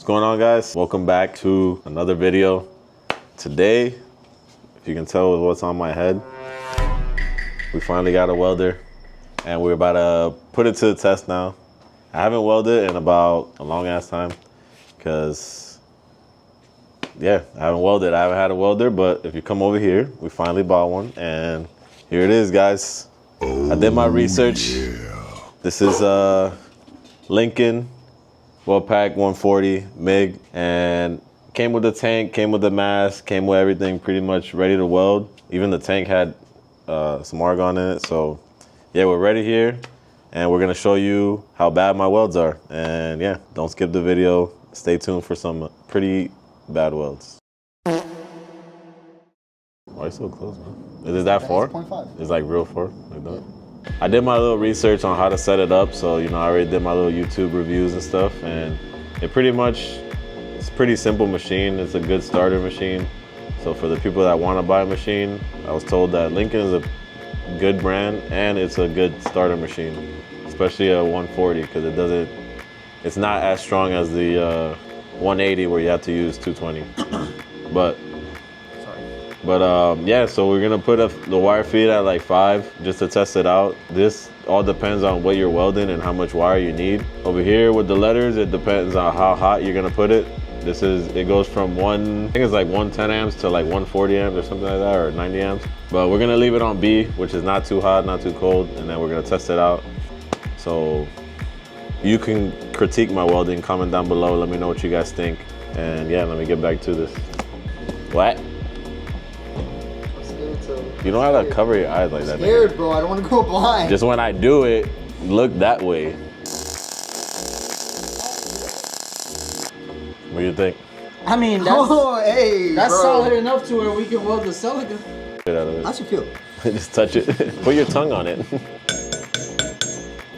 What's going on, guys? Welcome back to another video. Today, if you can tell with what's on my head, we finally got a welder and we're about to put it to the test now. I haven't welded in about a long ass time because, yeah, I haven't welded. I haven't had a welder, but if you come over here, we finally bought one and here it is, guys. I did my research. This is Lincoln Weld Pack 140 MIG, and came with the tank, came with the mask, came with everything pretty much ready to weld. Even the tank had some argon in it. So yeah, we're ready here and we're gonna show you how bad my welds are. And yeah, don't skip the video. Stay tuned for some pretty bad welds. Why are you so close, man? Is it that far? 0.5. It's like real far, like that? I did my little research on how to set it up. So, you know, I already did my little YouTube reviews and stuff, and it pretty much, it's a pretty simple machine. It's a good starter machine. So for the people that want to buy a machine, I was told that Lincoln is a good brand and it's a good starter machine, especially a 140, because it's not as strong as the 180 where you have to use 220. But yeah, so we're gonna put the wire feed at like 5 just to test it out. This all depends on what you're welding and how much wire you need. Over here with the letters, it depends on how hot you're gonna put it. It goes from I think it's like 110 amps to like 140 amps or something like that, or 90 amps. But we're gonna leave it on B, which is not too hot, not too cold, and then we're gonna test it out. So you can critique my welding, comment down below, let me know what you guys think. And yeah, let me get back to this. What? You don't have to cover your eyes like that. I'm scared, bro. I don't want to go blind. Just when I do it, look that way. What do you think? I mean, that's solid enough to where we can weld the silica. Get out of it. How's it feel? Just touch it. Put your tongue on it.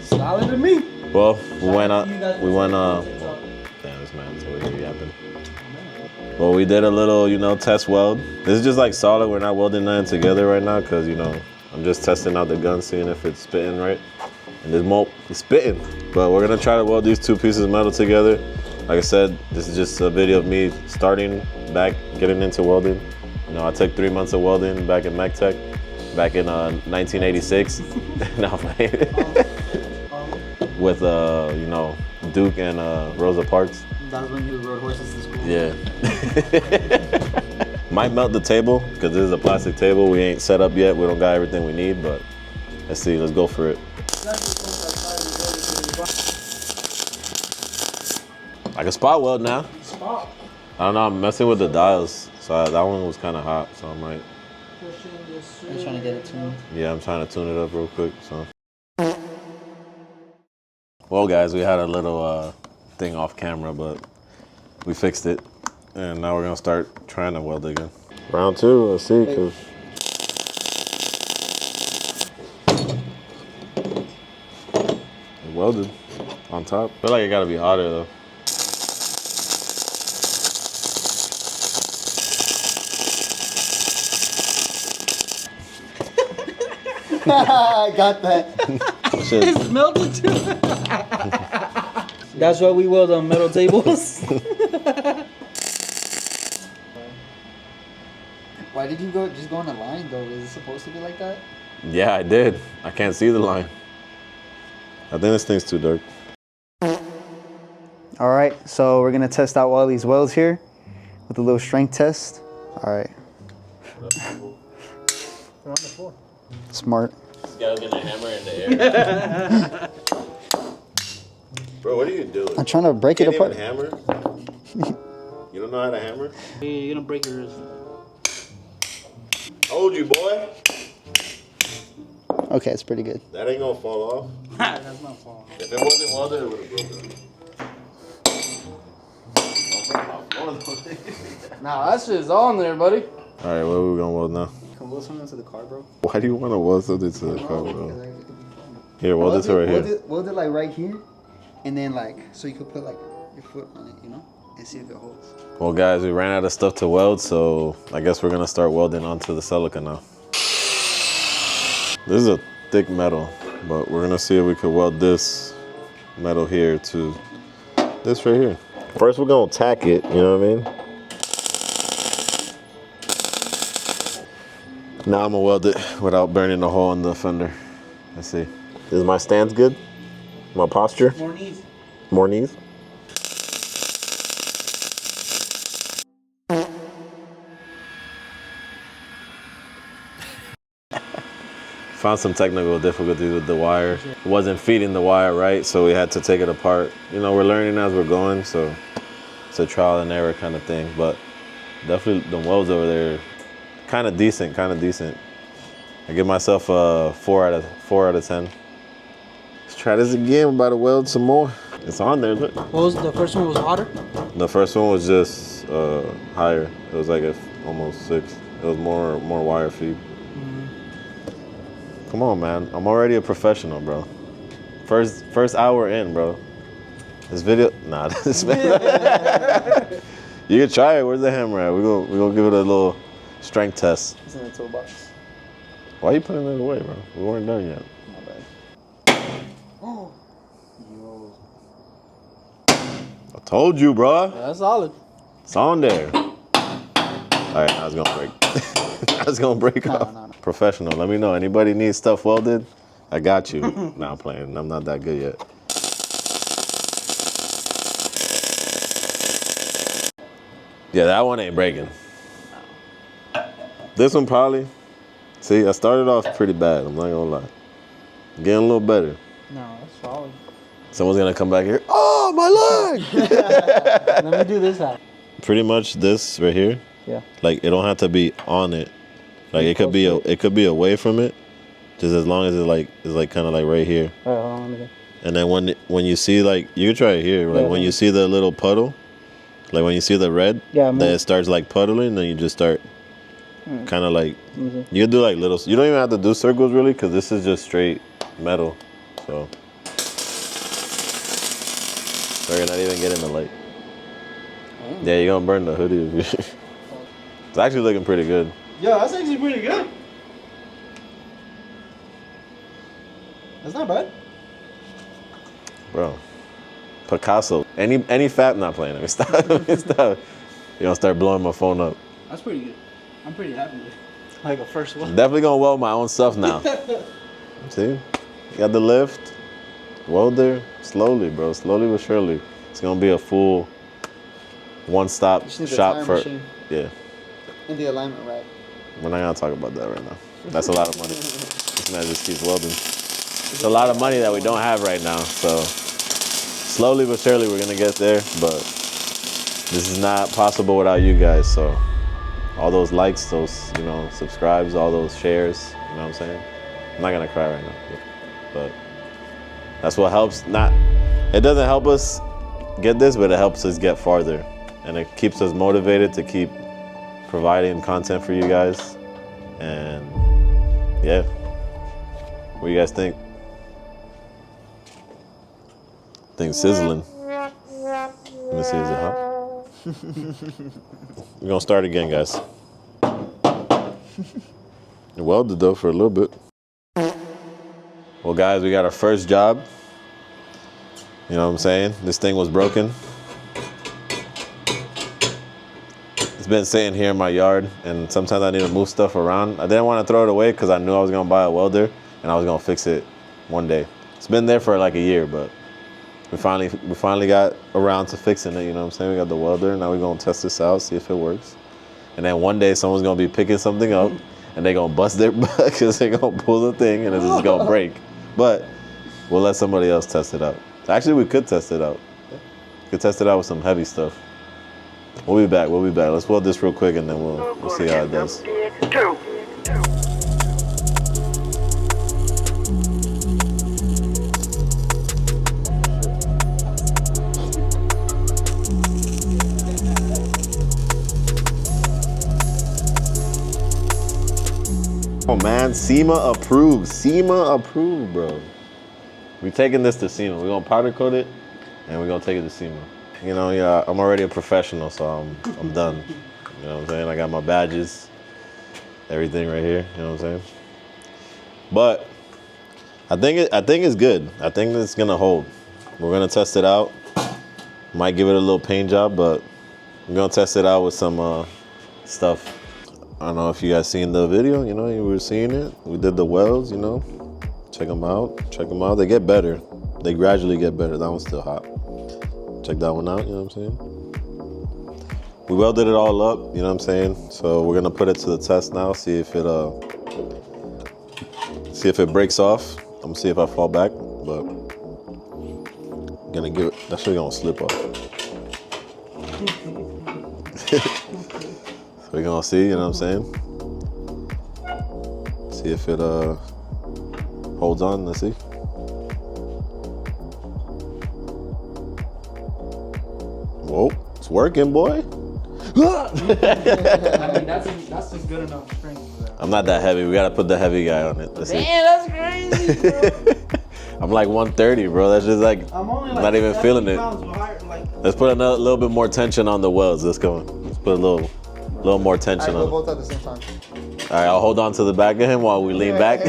Solid to me. Well, we went damn, this man's over here yapping. Well, we did a little, you know, test weld. This is just like solid. We're not welding nothing together right now because, you know, I'm just testing out the gun, seeing if it's spitting right. And this mold is spitting. But we're gonna try to weld these two pieces of metal together. Like I said, this is just a video of me starting back, getting into welding. You know, I took 3 months of welding back in MechTech, back in 1986. No, with, you know, Duke and Rosa Parks. That was when you rode horses to school. Yeah. Might melt the table because this is a plastic table. We ain't set up yet. We don't got everything we need, but let's see. Let's go for it. I can spot weld now. Spot. I don't know. I'm messing with the dials, so that one was kind of hot. So I might. I'm trying to get it tuned. Yeah, I'm trying to tune it up real quick. So. Well, guys, we had a little thing off camera, but we fixed it, and now we're gonna start trying to weld again. Round 2, let's see, cause it welded on top. I feel like it gotta be hotter though. I got that. It's melted too. That's why we weld on metal tables. Why did you just go on a line though? Is it supposed to be like that? Yeah, I did. I can't see the line. I think this thing's too dark. All right, so we're gonna test out all these welds here with a little strength test. All right. They're on the floor. Smart. This guy's gonna hammer in the air. Bro, what are you doing? I'm trying to break it apart. You can't even hammer? You don't know how to hammer? Yeah, you're gonna break yours. Told you, boy. Okay, it's pretty good. That ain't gonna fall off. That's not falling. If it wasn't welded, it would have broken. Nah, that shit's on there, buddy. All right, what are we gonna weld now? Can we weld something to the car, bro? Why do you want to weld something to the car, bro? Here, weld it to right here. Weld it like right here, and then like, so you could put like your foot on it, you know, and see if it holds. Well, guys, we ran out of stuff to weld, so I guess we're gonna start welding onto the silica now. This is a thick metal, but we're gonna see if we could weld this metal here to this right here. First, we're gonna tack it. You know what I mean? Now I'm gonna weld it without burning the hole in the fender. Let's see. Is my stance good? My posture? More knees. More knees? Found some technical difficulties with the wire. It wasn't feeding the wire right, so we had to take it apart. You know, we're learning as we're going, so it's a trial and error kind of thing. But definitely the welds over there, kind of decent. I give myself a 4 out of 10. Let's try this again. We're about to weld some more. It's on there, look. What was the first one? Was hotter? The first one was just higher. It was like almost 6. It was more wire feed. Come on, man. I'm already a professional, bro. First hour in, bro. This video, nah. This you can try it. Where's the hammer at? We're gonna give it a little strength test. It's in the toolbox. Why are you putting it away, bro? We weren't done yet. My bad. Oh. Yo. I told you, bro. Yeah, that's solid. It's on there. All right, now it's gonna break. Now it's gonna break off. No. Professional. Let me know. Anybody needs stuff welded? I got you. Nah, I'm playing. I'm not that good yet. Yeah, that one ain't breaking. This one probably. See, I started off pretty bad. I'm not gonna lie. Getting a little better. No, that's solid. Someone's gonna come back here. Oh, my leg! Let me do this out. Pretty much this right here. Yeah. Like it don't have to be on it. Like it could be away from it, just as long as it's like kind of like right here. All right, hold on, let me go. And then when you see like you can try it here, like when you see the little puddle, like when you see the red, then it starts like puddling, then you just start kind of like you can do like little. You don't even have to do circles really, because this is just straight metal. So sorry, not even getting the light. Yeah, you're gonna burn the hoodie. It's actually looking pretty good. Yeah, that's actually pretty good. That's not bad. Bro, Picasso. Any fat not playing. Let me stop. Let me stop. You're gonna start blowing my phone up. That's pretty good. I'm pretty happy with it. Like a first one. Definitely gonna weld my own stuff now. See? You got the lift. Welder. Slowly, bro. Slowly but surely. It's gonna be a full one-stop shop for. Yeah. And the alignment rack. We're not gonna talk about that right now. That's a lot of money. This man just keeps welding. It's a lot of money that we don't have right now. So slowly but surely we're gonna get there. But this is not possible without you guys. So all those likes, those subscribes, all those shares. You know what I'm saying? I'm not gonna cry right now. But that's what helps. It doesn't help us get this, but it helps us get farther, and it keeps us motivated to keep providing content for you guys. And yeah, what do you guys think? I think sizzling. Let me see, is it hot? We're gonna start again, guys. It welded though for a little bit. Well guys, we got our first job. You know what I'm saying? This thing was broken. It's been sitting here in my yard, and sometimes I need to move stuff around. I didn't want to throw it away because I knew I was gonna buy a welder and I was gonna fix it one day. It's been there for like a year, but we finally got around to fixing it. You know what I'm saying? We got the welder. Now we're gonna test this out, see if it works. And then one day someone's gonna be picking something up and they're gonna bust their butt because they're gonna pull the thing and it's just gonna break. But we'll let somebody else test it out. Actually, we could test it out. We could test it out with some heavy stuff. We'll be back. Let's weld this real quick and then we'll see how it does. Oh man, SEMA approved. SEMA approved, bro. We're taking this to SEMA. We're gonna powder coat it and we're gonna take it to SEMA. You know, yeah, I'm already a professional, so I'm done. You know what I'm saying? I got my badges, everything right here. You know what I'm saying? But I think it's good. I think it's gonna hold. We're gonna test it out. I'm Might give it a little paint job, but we're gonna test it out with some stuff. I don't know if you guys seen the video, you know, you were seeing it. We did the welds, you know. Check them out, check them out. They get better. They gradually get better. That one's still hot. Check that one out, you know what I'm saying? We welded it all up, you know what I'm saying? So we're gonna put it to the test now, see if it breaks off. I'm gonna see if I fall back, but I'm gonna give it, that shit gonna slip off. So we're gonna see, you know what I'm saying? See if it holds on, let's see. Whoa, it's working, boy. I mean, that's just good enough strength for that. I'm not that heavy, we gotta put the heavy guy on it. Let's see. Damn, that's crazy, bro. I'm like 130, bro. That's just like, I'm only like not even feeling it. Higher, like, Let's put a little bit more tension on the welds. Let's go. Let's put a little more tension Alright, on we'll it. both at the same time. All right, I'll hold on to the back of him while we lean back.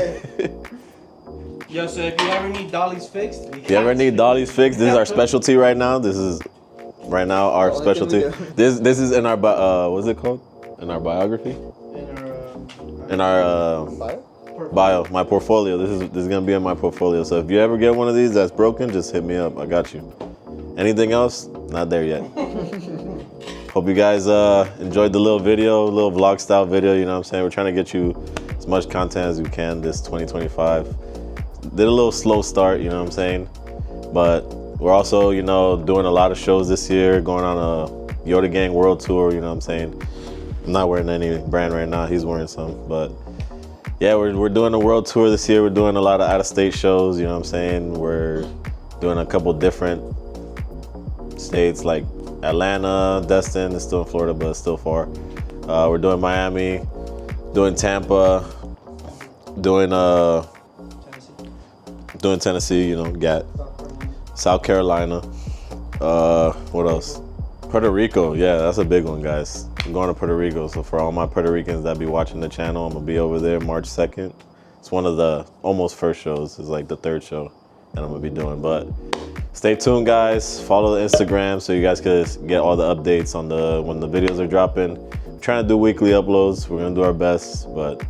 yo, so if you ever need dollies fixed, If you ever need dollies fixed, this is our specialty right now. This is right now our All specialty. they can This is in our what's it called? In our biography? In our bio, my portfolio. This is gonna be in my portfolio. So if you ever get one of these that's broken, just hit me up. I got you. Anything else? Not there yet. Hope you guys enjoyed the little video, little vlog style video. You know what I'm saying? We're trying to get you as much content as we can this 2025. Did a little slow start, you know what I'm saying? But we're also, you know, doing a lot of shows this year, going on a Yotagang world tour, you know what I'm saying? I'm not wearing any brand right now, he's wearing some, but yeah, we're doing a world tour this year. We're doing a lot of out-of-state shows, you know what I'm saying? We're doing a couple different states like Atlanta, Destin, it's still in Florida, but it's still far. We're doing Miami, doing Tampa, doing Tennessee, you know, got South Carolina. What else? Puerto Rico, yeah, that's a big one, guys. I'm going to Puerto Rico, so for all my Puerto Ricans that be watching the channel, I'm gonna be over there March 2nd. It's one of the almost first shows. It's like the third show that I'm gonna be doing, but stay tuned, guys. Follow the Instagram so you guys can get all the updates on when the videos are dropping. I'm trying to do weekly uploads. We're gonna do our best, but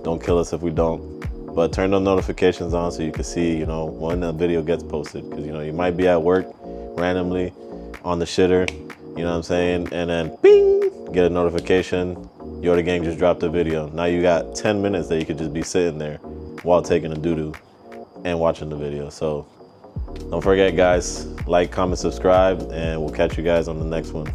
don't kill us if we don't. But turn the notifications on so you can see, you know, when the video gets posted. Because, you know, you might be at work randomly on the shitter, you know what I'm saying? And then, bing, get a notification. Yotagang just dropped a video. Now you got 10 minutes that you could just be sitting there while taking a doo-doo and watching the video. So don't forget, guys, like, comment, subscribe, and we'll catch you guys on the next one.